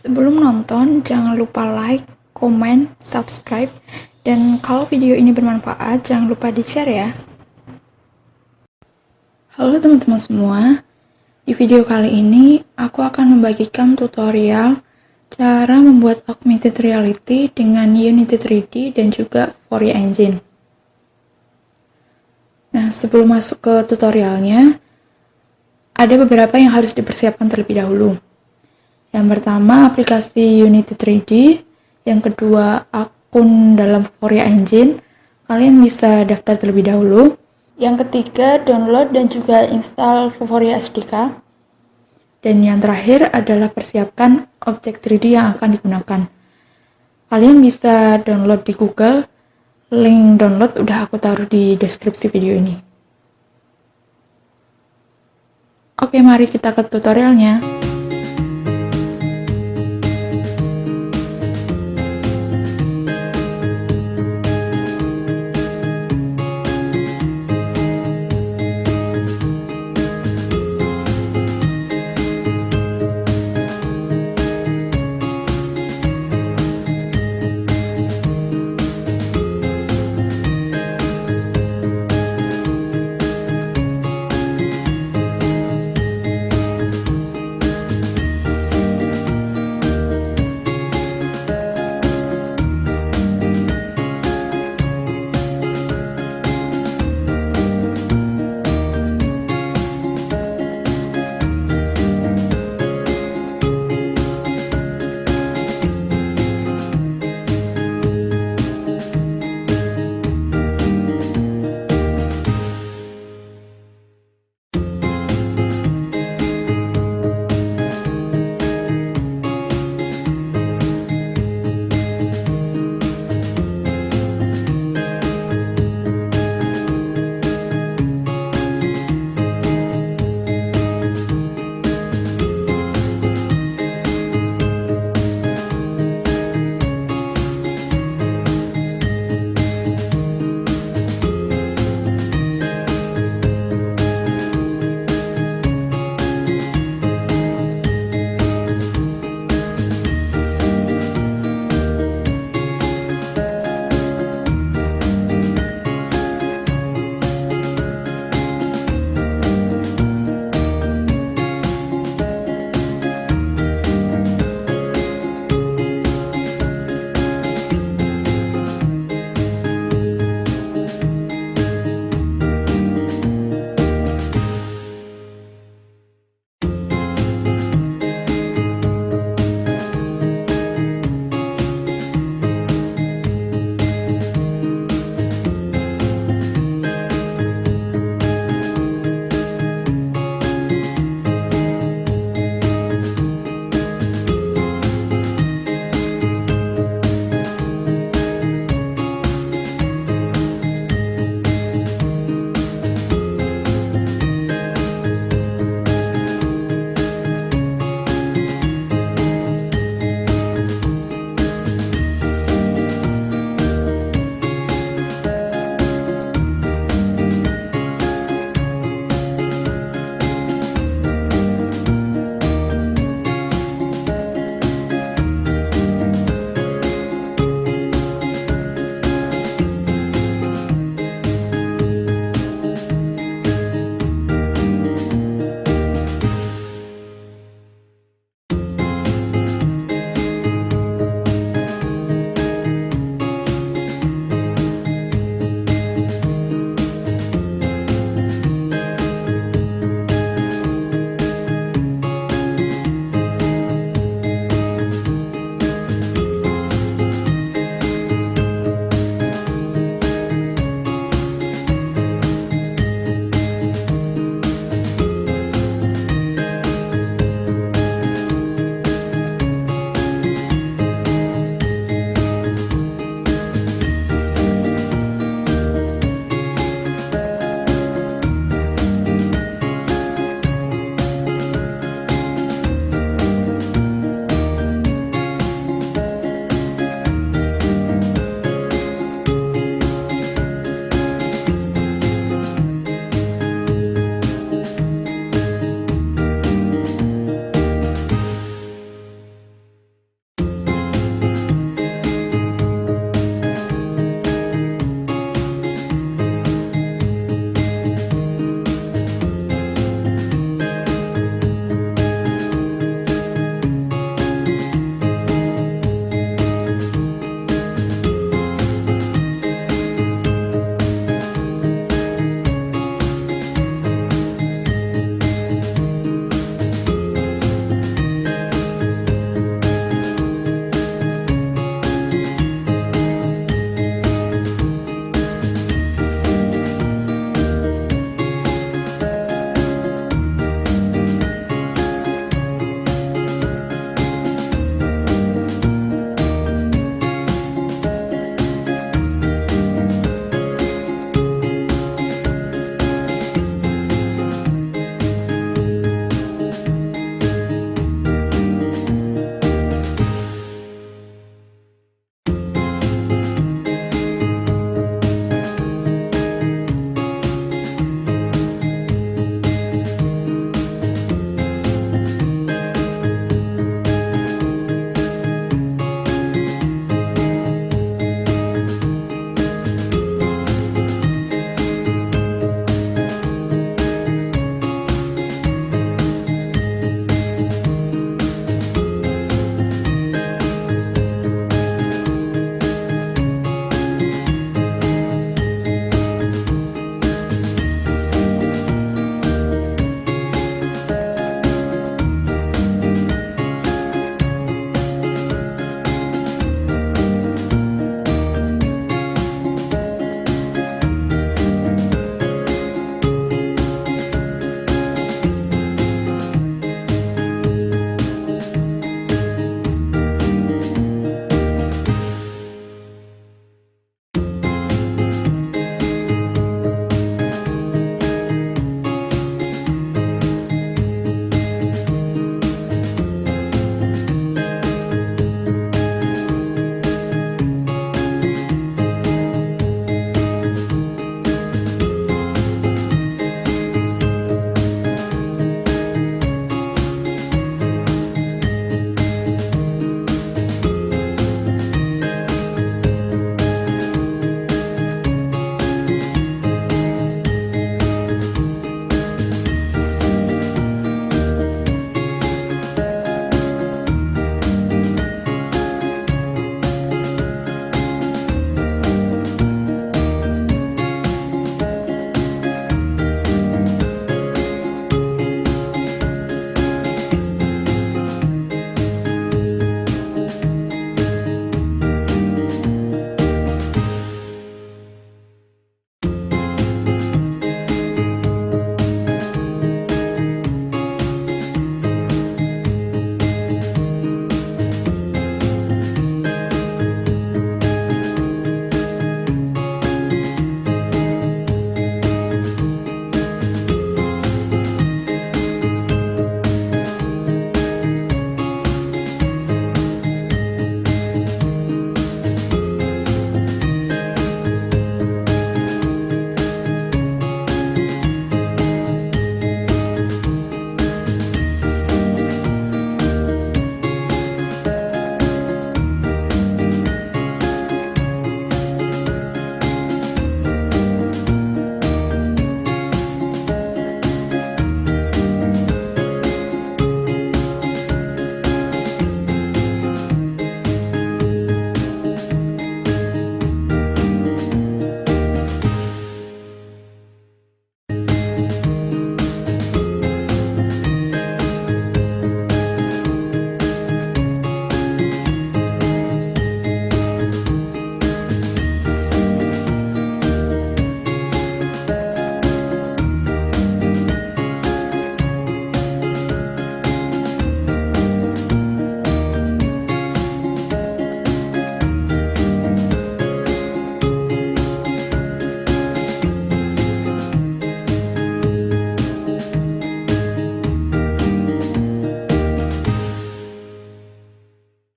Sebelum nonton, jangan lupa like, komen, subscribe, dan kalau video ini bermanfaat, jangan lupa di-share ya. Halo teman-teman semua, di video kali ini aku akan membagikan tutorial cara membuat Augmented Reality dengan Unity 3D dan juga VUFORIA Engine. Nah, sebelum masuk ke tutorialnya, ada beberapa yang harus dipersiapkan terlebih dahulu. Yang pertama, aplikasi Unity 3D. Yang kedua, akun dalam VUFORIA Engine. Kalian bisa daftar terlebih dahulu. Yang ketiga, download dan juga install VUFORIA SDK. Dan yang terakhir adalah persiapkan objek 3D yang akan digunakan. Kalian bisa download di Google. Link download udah aku taruh di deskripsi video ini. Oke, mari kita ke tutorialnya.